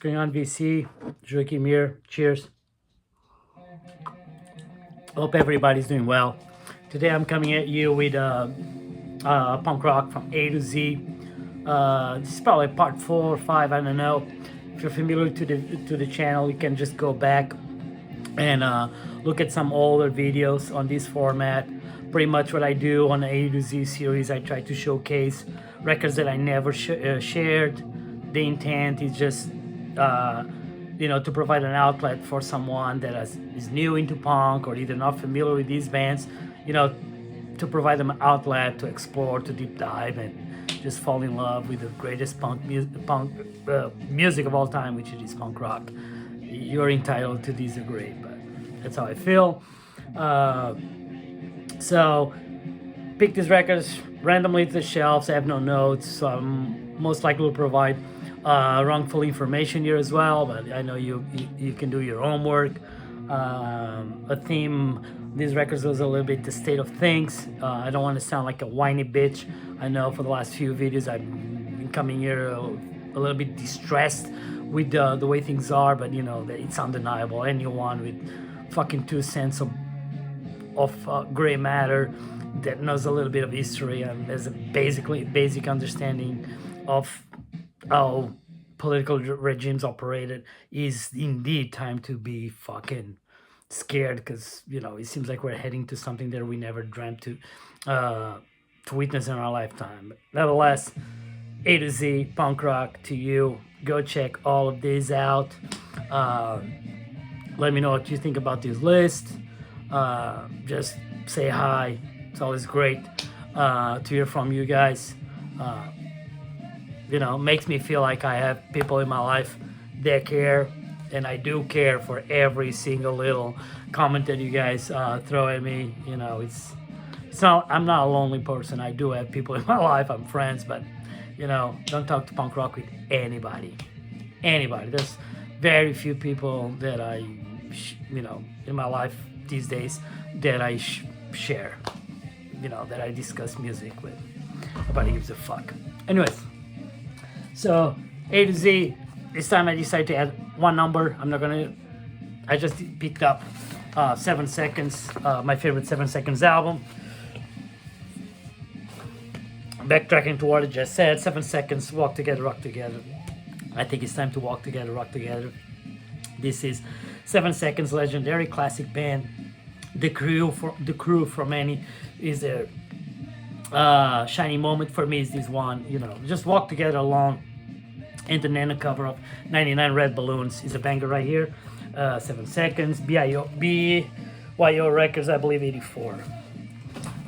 Going on, VC? Drinking here. Cheers. Hope everybody's doing well. Today I'm coming at you with punk rock from A to Z. This is probably part 4 or 5, I don't know. If you're familiar to the channel, you can just go back and look at some older videos on this format. Pretty much what I do on the A to Z series, I try to showcase records that I never shared. The intent is just to provide an outlet for someone that is new into punk or either not familiar with these bands, to provide them an outlet to explore, to deep dive, and just fall in love with the greatest music of all time, which is punk rock. You're entitled to disagree, but that's how I feel. So pick these records randomly to the shelves. I have no notes, so I'm most likely will provide wrongful information here as well, but I know you can do your homework. A theme, these records was a little bit the state of things. I don't want to sound like a whiny bitch. I know for the last few videos I've been coming here a little bit distressed with the way things are, but it's undeniable. Anyone with fucking 2 cents of gray matter that knows a little bit of history and has a basic understanding of how political regimes operated is indeed time to be fucking scared, because it seems like we're heading to something that we never dreamt to witness in our lifetime. But nevertheless, A to Z punk rock to you. Go check all of these out. Let me know what you think about this list. Just say hi. It's always great to hear from you guys. Makes me feel like I have people in my life that care, and I do care for every single little comment that you guys throw at me. It's not, I'm not a lonely person. I do have people in my life. I'm friends, but don't talk to punk rock with anybody. There's very few people that I in my life these days that I share, that I discuss music with. Nobody gives a fuck. Anyways, so A to Z, this time I decided to add one number. I just picked up 7 Seconds, my favorite 7 Seconds album. Backtracking to what I just said, 7 Seconds, Walk Together, Rock Together. I think it's time to walk together, rock together. This is 7 Seconds, legendary classic band. The crew for many is their shining moment. For me is this one, just Walk Together alone. And the nano cover of 99 Red Balloons is a banger right here. 7 Seconds, BYO Records, I believe 84.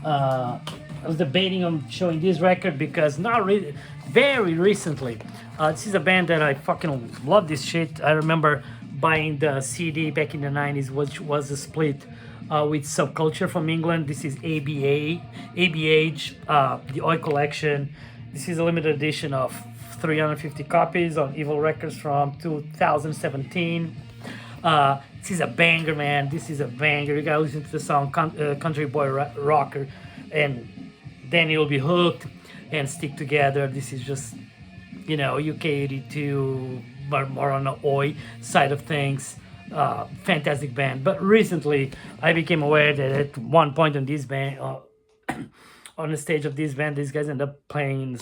I was debating on showing this record because very recently, this is a band that I fucking love this shit. I remember buying the CD back in the 90s, which was a split with Subculture from England. This is ABH, the Oi Collection. This is a limited edition of 350 copies on Evil Records from 2017. This is a banger, man. This is a banger. You gotta listen to the song Country Boy Rocker, and then you'll be hooked and stick together. This is just, UK 82, but more on the Oi side of things. Fantastic band. But recently, I became aware that at one point on this band, on the stage of this band, these guys end up playing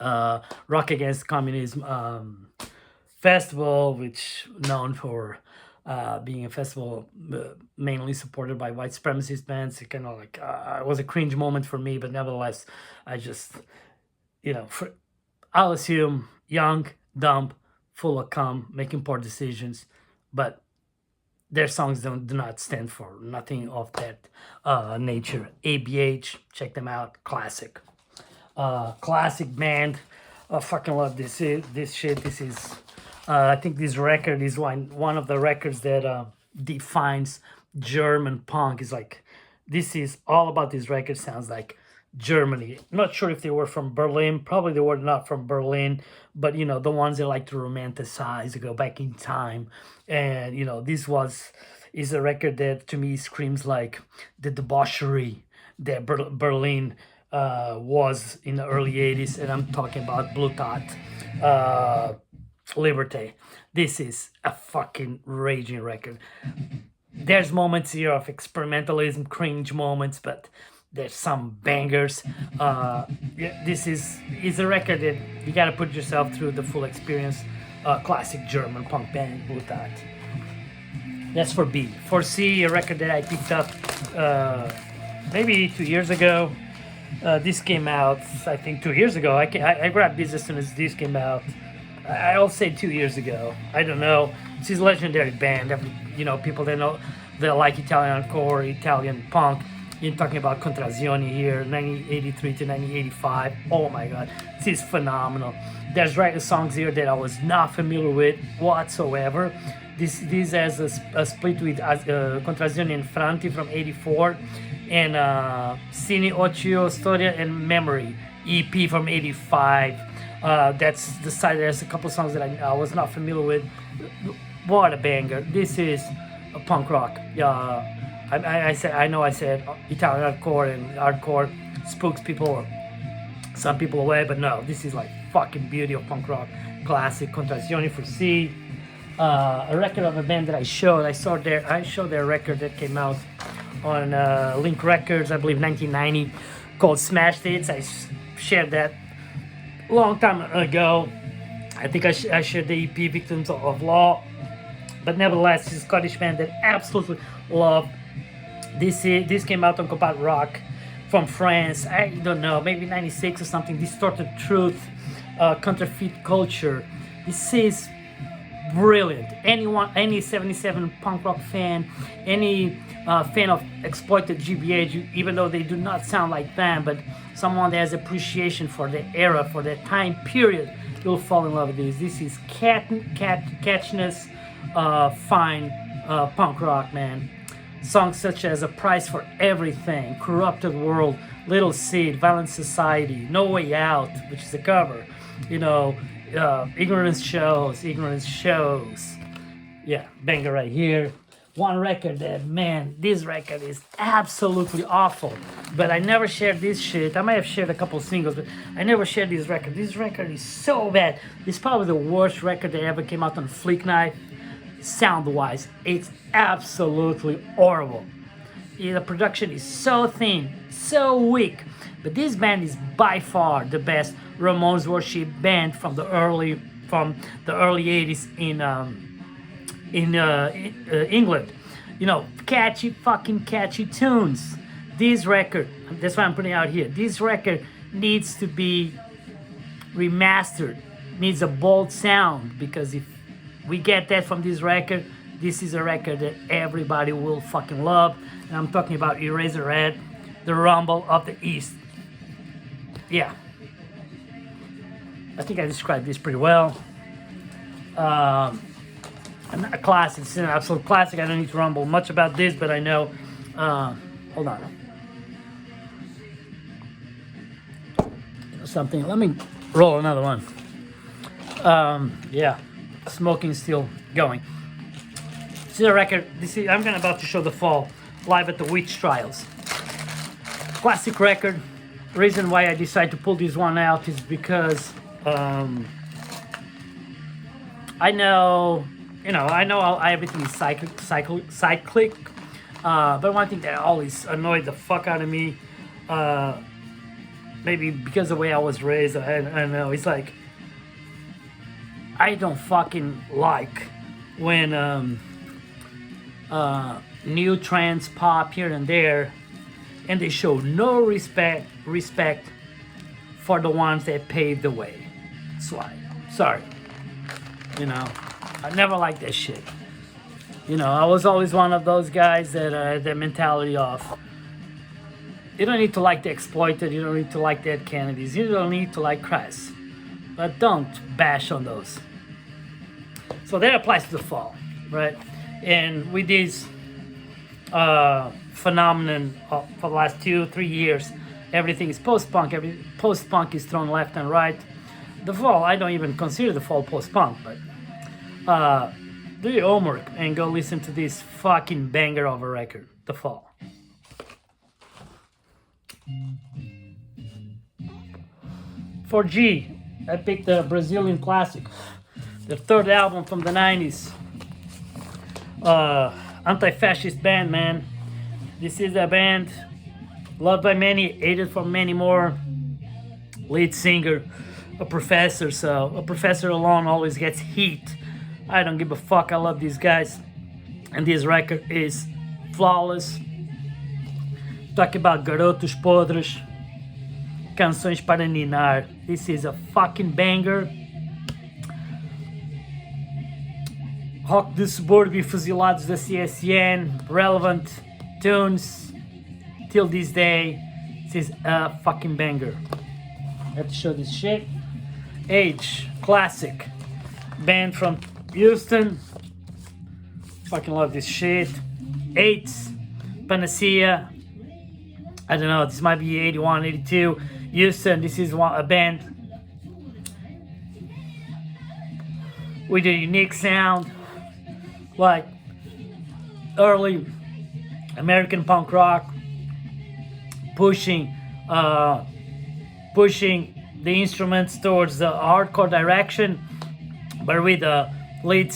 Rock Against Communism festival, which known for being a festival mainly supported by white supremacist bands. It kind of like it was a cringe moment for me, but nevertheless, I just I'll assume young, dumb, full of cum, making poor decisions, but their songs do not stand for nothing of that nature. ABH, check them out, classic band. I fucking love this shit. This is I think this record is one of the records that defines German punk. Is like, this is all about this record. Sounds like Germany. I'm not sure if they were from Berlin. Probably they were not from Berlin, but the ones that like to romanticize, go back in time. And this is a record that to me screams like the debauchery that Berlin was in the early 80s, and I'm talking about Bluttat, Liberté. This is a fucking raging record. There's moments here of experimentalism, cringe moments, but there's some bangers. Yeah, this is a record that you gotta put yourself through the full experience. Classic German punk band, Bluttat. That's for B. For C, a record that I picked up maybe 2 years ago. This came out, I think, 2 years ago. I grabbed this as soon as this came out. I'll say 2 years ago. I don't know. This is a legendary band. People that know that like Italian core, Italian punk. You're talking about Contrazioni here, 1983 to 1985. Oh my god, this is phenomenal. There's songs here that I was not familiar with whatsoever. This has a split with Contrazioni and Franti from '84, and Cine Occhio Storia and Memory EP from '85. That's the side. There's a couple songs that I was not familiar with. What a banger! This is a punk rock. I said Italian hardcore, and hardcore spooks some people away, but no, this is like fucking beauty of punk rock. Classic. Contrazioni for C. A record of a band that I showed their record that came out on Link Records, I believe 1990, called Smashed Hits. I shared that a long time ago. I think I shared the EP Victims of Law, but nevertheless, it's a Scottish band that absolutely love. This came out on Compact Rock from France. I don't know, maybe 96 or something. Distorted Truth, Counterfeit Culture. This is brilliant. Any 77 punk rock fan, any fan of exploited GBH, even though they do not sound like them, but someone that has appreciation for the era, for the time period, you'll fall in love with this. This is catchiness, fine punk rock, man. Songs such as A Price for Everything, Corrupted World, Little Seed, Violent Society, No Way Out, which is a cover, Ignorance Shows. Yeah, banger right here. One record that, man, this record is absolutely awful. But I never shared this shit. I might have shared a couple singles, but I never shared this record. This record is so bad. It's probably the worst record that ever came out on Flick Knife. Sound-wise, it's absolutely horrible. The production is so thin, so weak. But this band is by far the best Ramones worship band from the early 80s in England. Catchy tunes. This record, that's why I'm putting it out here. This record needs to be remastered. Needs a bold sound, because if we get that from this record, this is a record that everybody will fucking love. And I'm talking about Eraserhead, The Rumble of the East. Yeah. I think I described this pretty well. A classic. It's an absolute classic. I don't need to rumble much about this, but I know. Hold on. Something. Let me roll another one. Yeah. Smoking still going. This is a record. I'm about to show The Fall live at the Witch Trials. Classic record. The reason why I decided to pull this one out is because I know everything is cyclic. But one thing that always annoyed the fuck out of me, maybe because of the way I was raised, I don't know. It's like, I don't fucking like when new trends pop here and there, and they show no respect for the ones that paved the way. That's why. Sorry. I never liked that shit. I was always one of those guys that had the mentality of, you don't need to like the Exploited, you don't need to like Dead Kennedys, you don't need to like Christ, but don't bash on those. So that applies to The Fall, right? And with this phenomenon for the last 2-3 years, everything is post-punk. Post-punk is thrown left and right. The Fall, I don't even consider The Fall post-punk, but do your homework and go listen to this fucking banger of a record, The Fall. For G, I picked a Brazilian classic. their third album from the 90s. Anti-fascist band, man. This is a band loved by many, hated for many more. Lead singer, a professor, so a professor alone always gets heat. I don't give a fuck, I love these guys. And this record is flawless. Talk about garotos podres, canções para ninar. This is a fucking banger. Rock do subúrbio, fuzilados da CSN, relevant tunes till this day. This is a fucking banger. I have to show this shit. Age, classic. Band from Houston. Fucking love this shit. AIDS, Panacea. I don't know, this might be 81, 82. Houston, this is a band with a unique sound. Like early American punk rock. Pushing the instruments towards the hardcore direction, but with a lead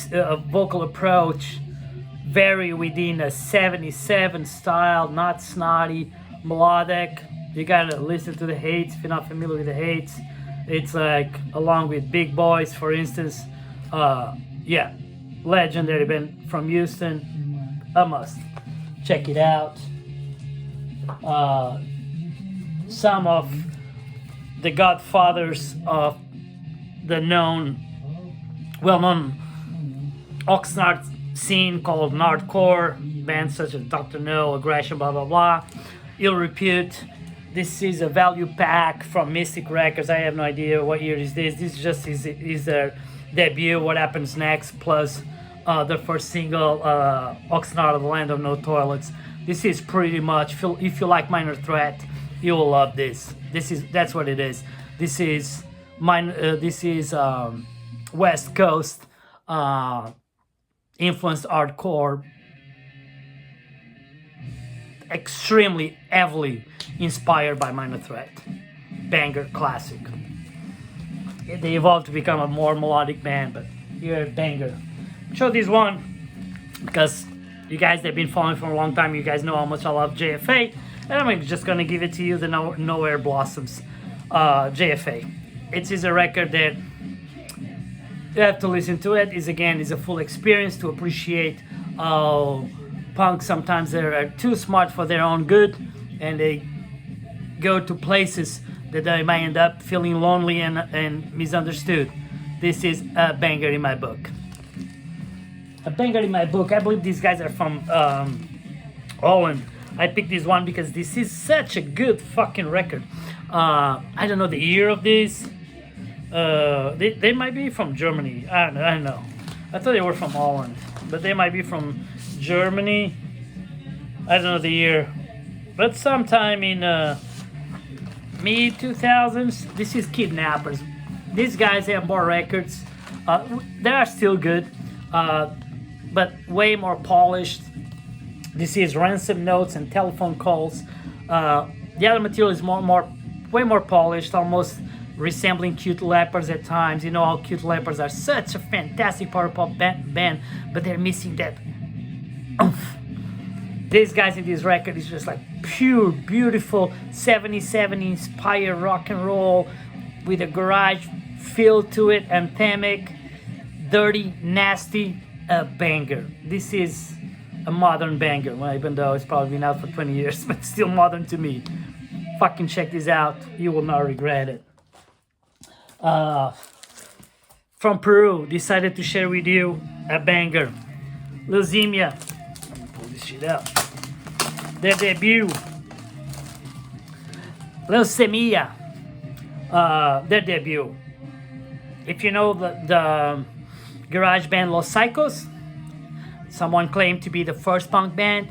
vocal approach, very within a 77 style, not snotty, melodic. You gotta listen to the Hates if you're not familiar with the Hates. It's like along with Big Boys, for instance. Yeah, legendary band from Houston. A must check it out. Some of the godfathers of the well-known Oxnard scene called Nardcore, bands such as Dr. No, Aggression, blah blah blah, Ill Repute. This is a value pack from Mystic Records. I have no idea what year is this. This is just is their debut, What Happens Next, plus their first single, Oxnard, the Land of No Toilets. This is pretty much, if you like Minor Threat, you will love this. That's what it is. This is West Coast influenced hardcore, extremely heavily inspired by Minor Threat. Banger, classic. They evolved to become a more melodic band, but here, banger. Show this one because you guys that have been following for a long time, you guys know how much I love JFA. And I'm just gonna give it to you, the Nowhere Blossoms, JFA. It is a record that you have to listen to. It is a full experience to appreciate how punk sometimes they're too smart for their own good, and they go to places that they might end up feeling lonely and misunderstood. This is a banger in my book. A banger in my book. I believe these guys are from Holland. I picked this one because this is such a good fucking record. I don't know the year of this. They might be from Germany. I don't know. I thought they were from Holland, but they might be from Germany. I don't know the year, but sometime in mid 2000s. This is Kidnappers. These guys have more records. They are still good, but way more polished. This is Ransom Notes and Telephone Calls. The other material is way more polished, almost resembling Cute Leopards at times. You know how Cute Leopards are such a fantastic power pop band, but they're missing that oomph. These guys in this record is just like pure, beautiful 77 inspired rock and roll with a garage feel to it, anthemic, dirty, nasty, a banger. This is a modern banger, well, even though it's probably been out for 20 years, but still modern to me. Fucking check this out, you will not regret it. From Peru, decided to share with you a banger. Leusemia. Let me pull this shit out. Their debut. Leusemia. Their debut. If you know the garage band Los Psychos, someone claimed to be the first punk band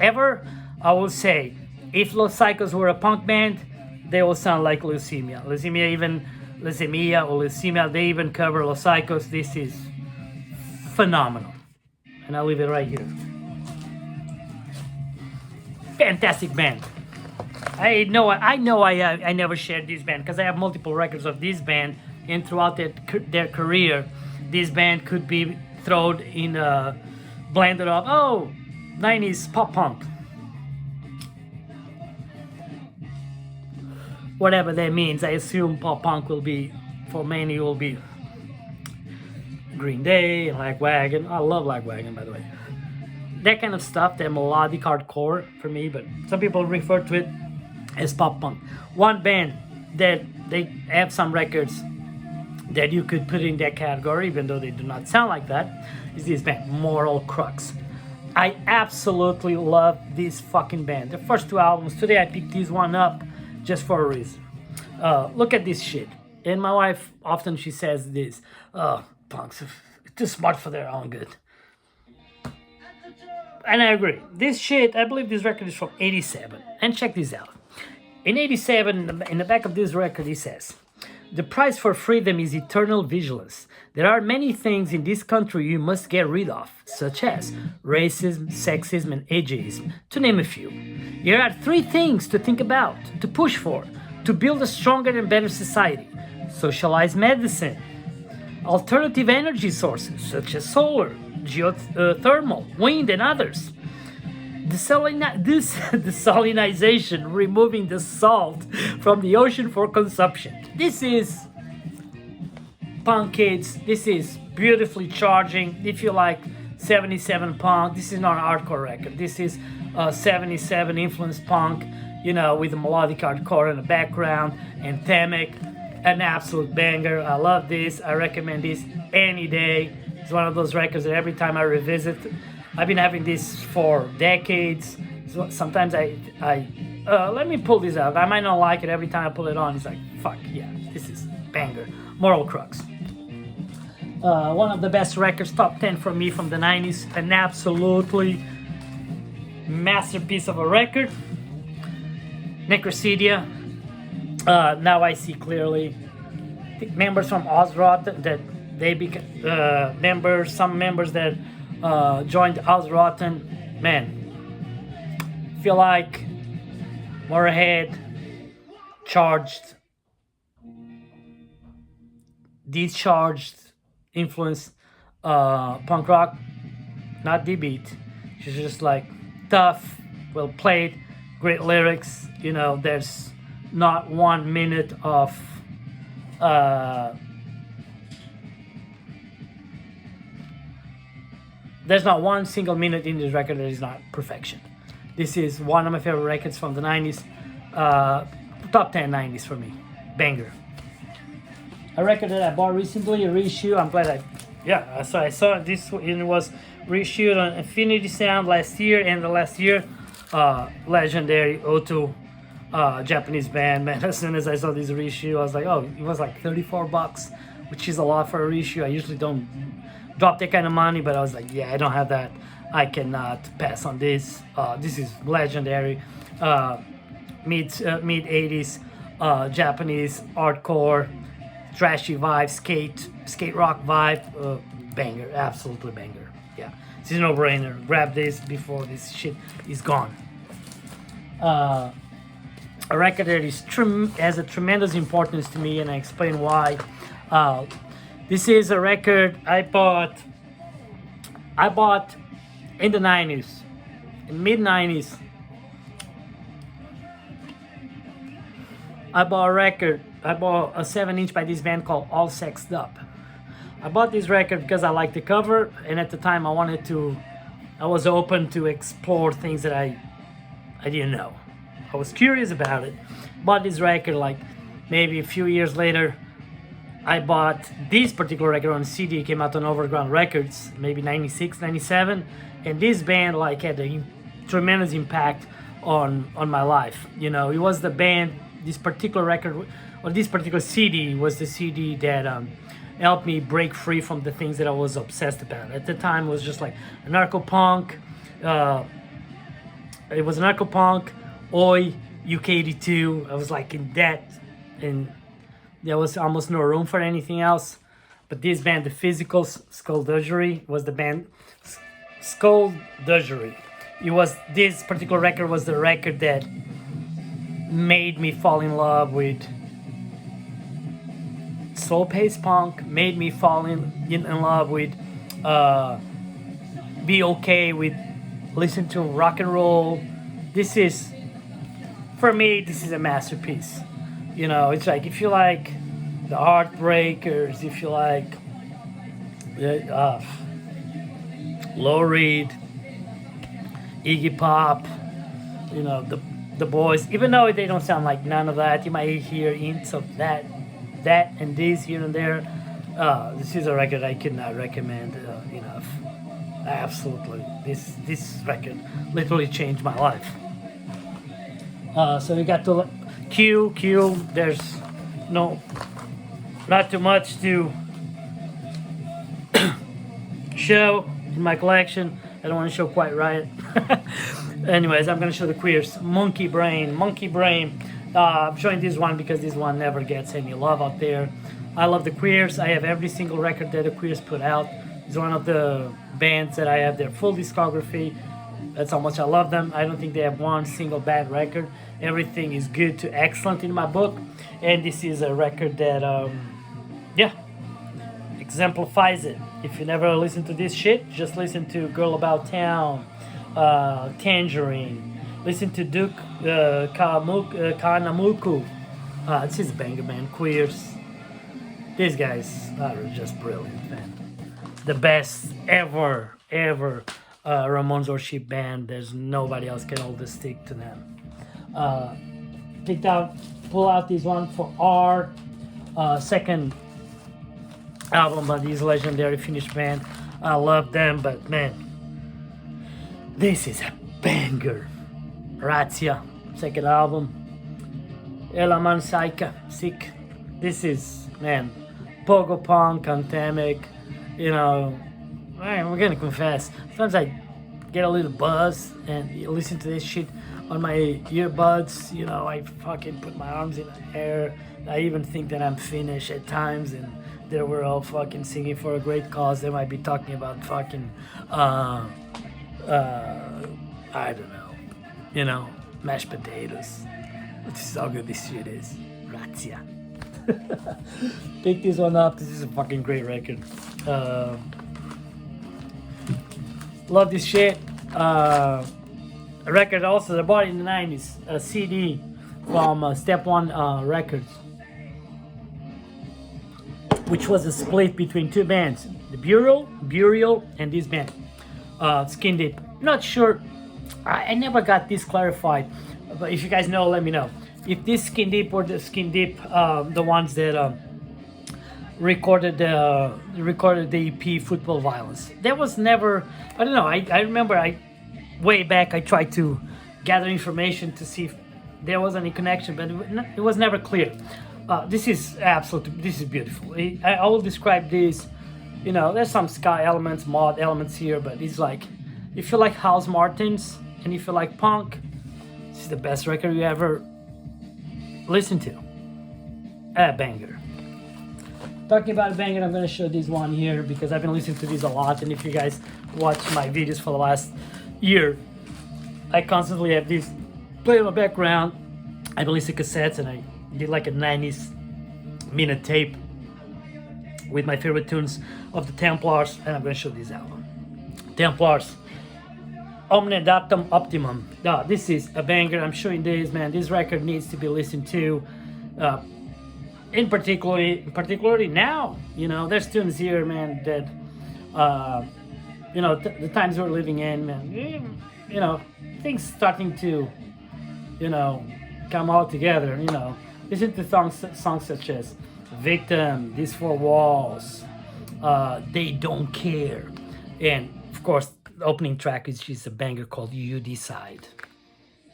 ever. I will say, if Los Psychos were a punk band, they will sound like Leusemia. Leusemia, they even cover Los Psychos. This is phenomenal. And I'll leave it right here. Fantastic band. I know I never shared this band because I have multiple records of this band and throughout their career. this band could be thrown in a blended of 90s pop punk, whatever that means. I assume pop punk will be, for many, will be Green Day and Lagwagon. I love Lagwagon, by the way. That kind of stuff, that melodic hardcore for me, but some people refer to it as pop punk. One band that they have some records that you could put in that category, even though they do not sound like that, is this band, Moral Crux. I absolutely love this fucking band. The first two albums, today I picked this one up just for a reason. Look at this shit. And my wife, often she says this, punks, too smart for their own good. And I agree. This shit, I believe this record is from 87. And check this out. In 87, in the back of this record, it says, "The price for freedom is eternal vigilance. There are many things in this country you must get rid of, such as racism, sexism, and ageism, to name a few. Here are 3 things to think about, to push for, to build a stronger and better society. Socialized medicine, alternative energy sources, such as solar, geothermal, wind, and others. Desalinization, removing the salt from the ocean for consumption." This is punk, kids. This is beautifully charging. If you like 77 punk, this is not a hardcore record. This is 77 influenced punk, with a melodic hardcore in the background, anthemic, an absolute banger. I love this. I recommend this any day. It's one of those records that every time I revisit, I've been having this for decades. So sometimes I let me pull this out. I might not like it. Every time I pull it on, it's like, fuck yeah, this is banger. Moral Crux. One of the best records, top 10 for me from the 90s. An absolutely masterpiece of a record. Necracedia. Now I see clearly. I think members from Ozrot that they became members. Some members that joined Ozrotten, man, feel like Eraserhead, charged, discharged, influenced punk rock, not the beat. She's just like tough, well played, great lyrics. There's not 1 minute of there's not one single minute in this record that is not perfection. This is one of my favorite records from the 90s. Top 10 90s for me. Banger. A record that I bought recently, a reissue. I'm glad I saw this, and it was reissued on Infinity Sound last year, and the last year. Legendary O2 Japanese band, man. As soon as I saw this reissue, I was like, it was like $34, which is a lot for a reissue. I usually don't drop that kind of money, but I was like, I don't have that. I cannot pass on this. This is legendary. Mid 80s Japanese hardcore, trashy vibe, skate rock vibe. Banger, absolutely banger. Yeah, this is a no-brainer. Grab this before this shit is gone. A record that has a tremendous importance to me, and I explain why. This is a record I bought in the 90s, in mid 90s. I bought a 7-inch by this band called All Sexed Up. I bought this record because I liked the cover, and at the time I was open to explore things that I didn't know. I was curious about it. Bought this record, like maybe a few years later. I bought this particular record on CD. It came out on Overground Records, maybe 96, 97. And this band had a tremendous impact on my life. It was the band, this particular record, or this particular CD was the CD that helped me break free from the things that I was obsessed about. At the time, it was just like anarcho-punk. It was anarcho-punk, Oi, UK82. I was like in that, and there was almost no room for anything else. But this band, the Physical Skullduggery, was the band. Skullduggery. This particular record was the record that made me fall in love with slow-paced punk, made me fall in love with, be okay with listening to rock and roll. This is, for me, this is a masterpiece. You know, it's like if you like the Heartbreakers, if you like uh, Lou Reed, Iggy Pop, you know, the boys, even though they don't sound like none of that, you might hear hints of that and this here and there. This is a record I cannot recommend enough. Absolutely, this record literally changed my life. So we got to Q. There's no, not too much to show in my collection. I don't want to show quite right. Anyways, I'm gonna show the Queers. Monkey Brain. I'm showing this one because this one never gets any love out there. I love the Queers. I have every single record that the Queers put out. It's one of the bands that I have their full discography. That's how much I love them. I don't think they have one single bad record. Everything is good to excellent in my book. And this is a record that, exemplifies it. If you never listen to this shit, just listen to Girl About Town, Tangerine. Listen to Duke Kanamuku. This is a banger, man. Queers. These guys are just brilliant, man. The best ever Ramones worship band. There's nobody else can hold the stick to them. Pull out this one for our second album by these legendary Finnish band. I love them, but man, this is a banger. Razzia, second album. Elaman Saika, Sick. This is, man, pogo punk, anthemic. You know, man, we're gonna confess. Sometimes I get a little buzz and listen to this shit on my earbuds. You know, I fucking put my arms in the air. I even think that I'm Finnish at times, and they were all fucking singing for a great cause. They might be talking about fucking, I don't know, you know, mashed potatoes. This is how good this shit is. Razzia. Pick this one up. This is a fucking great record. Love this shit. A record also that I bought in the 90s. A CD from Step One Records, which was a split between two bands, the Burial, and this band, Skin Deep. Not sure. I never got this clarified, but if you guys know, let me know. If this Skin Deep or the Skin Deep, the ones that recorded the EP Football Violence. There was never, I don't know, I remember way back I tried to gather information to see if there was any connection, but it was never clear. This is beautiful. I will describe this, you know, there's some ska elements, mod elements here, but it's like, if you like House Martins and if you like punk, this is the best record you ever listen to. A banger. Talking about a banger, I'm going to show this one here because I've been listening to this a lot, and if you guys watch my videos for the last year, I constantly have this play in the background. I released the cassettes and I did like a 90s minute tape with my favorite tunes of the Templars, and I'm going to show this album. Templars, Omne Datum Optimum. This is a banger. I'm showing this, man. This record needs to be listened to. Particularly now, you know, there's tunes here, man, that, you know, the times we're living in, man, you know, things starting to, you know, come all together, you know. Listen to songs such as Victim, These Four Walls, They Don't Care, and, of course, the opening track is just a banger called You Decide.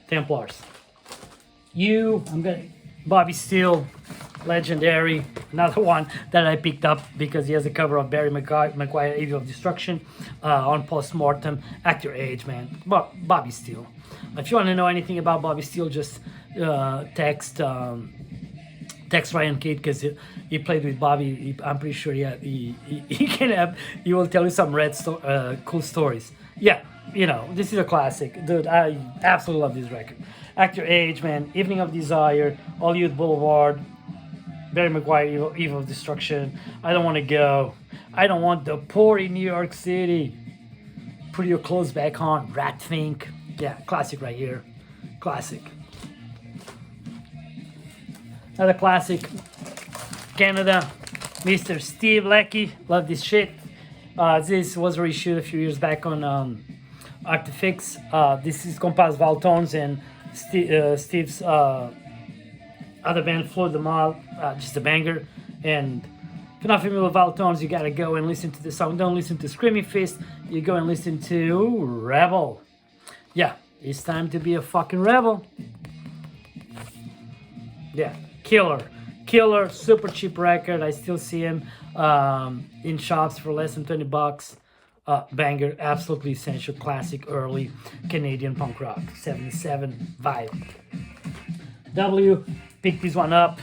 Templars. Bobby Steele, legendary, another one that I picked up because he has a cover of Barry McGuire, Evil of Destruction, on Postmortem. Act Your Age, man. Bobby Steele. If you want to know anything about Bobby Steele, just text Ryan Kidd, because he played with Bobby. I'm pretty sure he will tell you some cool stories. Yeah, you know, this is a classic, dude. I absolutely love this record. Act Your Age, man. Evening of Desire, All Youth Boulevard, Barry Maguire, Evil of Destruction. I Don't Want to Go. I Don't Want the Poor in New York City. Put Your Clothes Back On. Rat Fink. Yeah, classic right here. Classic. Another classic. Canada. Mr. Steve Leckie. Love this shit. This was reissued a few years back on Artifix. This is Compass Valtones and Steve's other band, Floyd the Mob. Just a banger. And if you're not familiar with Valtones, you gotta go and listen to the song. Don't listen to Screaming Fist. You go and listen to Rebel. Yeah, it's time to be a fucking rebel. Yeah, Killer, super cheap record. I still see him in shops for less than $20. Banger, absolutely essential, classic, early Canadian punk rock, 77 vibe. W, pick this one up.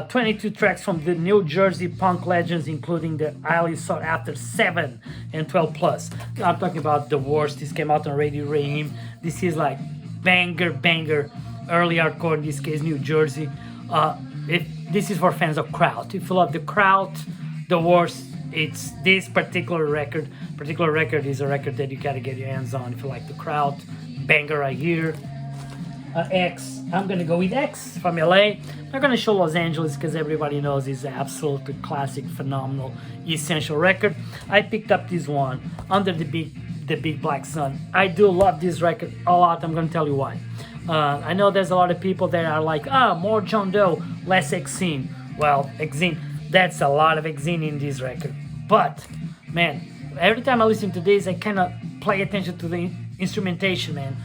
22 tracks from the New Jersey punk legends, including the highly sought after 7 and 12 plus. I'm talking about The Worst. This came out on Radio Raheem. This is like banger, early hardcore, in this case, New Jersey. This is for fans of Kraut. If you love the Kraut, The Worst, it's this particular record. Particular record is a record that you gotta get your hands on if you like the Kraut. Banger right here. X, I'm gonna go with X from LA. I'm not gonna show Los Angeles because everybody knows it's an absolutely classic, phenomenal, essential record. I picked up this one, Under the Big Black Sun. I do love this record a lot. I'm gonna tell you why. I know there's a lot of people that are like, more John Doe, less Exene. Well, Exene, that's a lot of Exene in this record. But, man, every time I listen to this, I cannot pay attention to the instrumentation, man.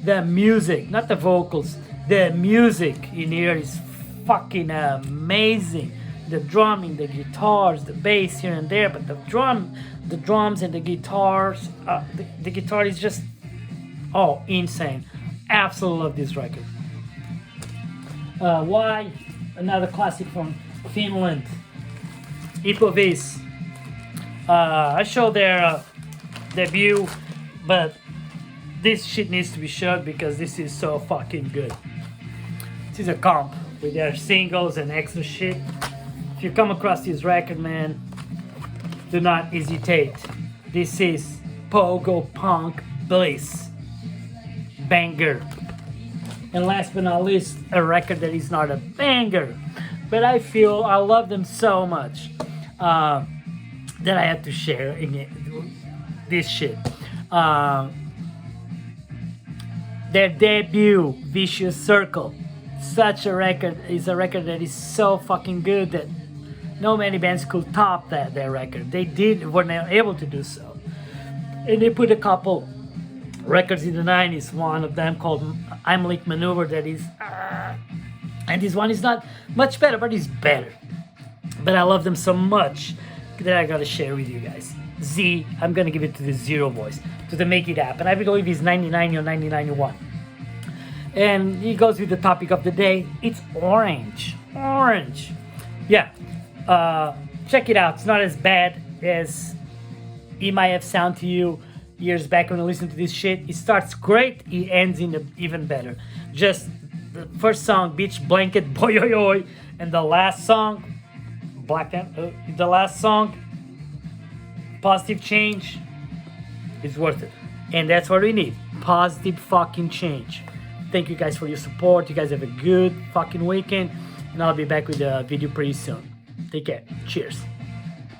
The music, not the vocals, the music in here is fucking amazing. The drumming, the guitars, the bass here and there, but the drums and the guitars, the guitar is just, insane. Absolutely love this record. Why? Another classic from Finland. Ipovis. I showed their debut, but this shit needs to be showed because this is so fucking good. This is a comp with their singles and extra shit. If you come across this record, man, do not hesitate. This is Pogo Punk Bliss. Banger. And last but not least, a record that is not a banger, but I feel I love them so much that I have to share this shit. Their debut, Vicious Circle. Such a record, is a record that is so fucking good that no many bands could top their record. They were not able to do so. And they put a couple records in the 90s, one of them called Heimlich Maneuver, that is, and this one is not much better, but it's better. But I love them so much that I gotta share with you guys. Z, I'm gonna give it to the Zero Boys, to the Make It Happen. I believe he's 99 or 1991. And he goes with the topic of the day. It's orange. Yeah, check it out. It's not as bad as it might have sounded to you years back when you listen to this shit. It starts great, it ends even better. Just the first song, Beach Blanket, Boy Oi Oi, and the last song, the last song, Positive Change, is worth it. And that's what we need. Positive fucking change. Thank you guys for your support. You guys have a good fucking weekend. And I'll be back with a video pretty soon. Take care. Cheers.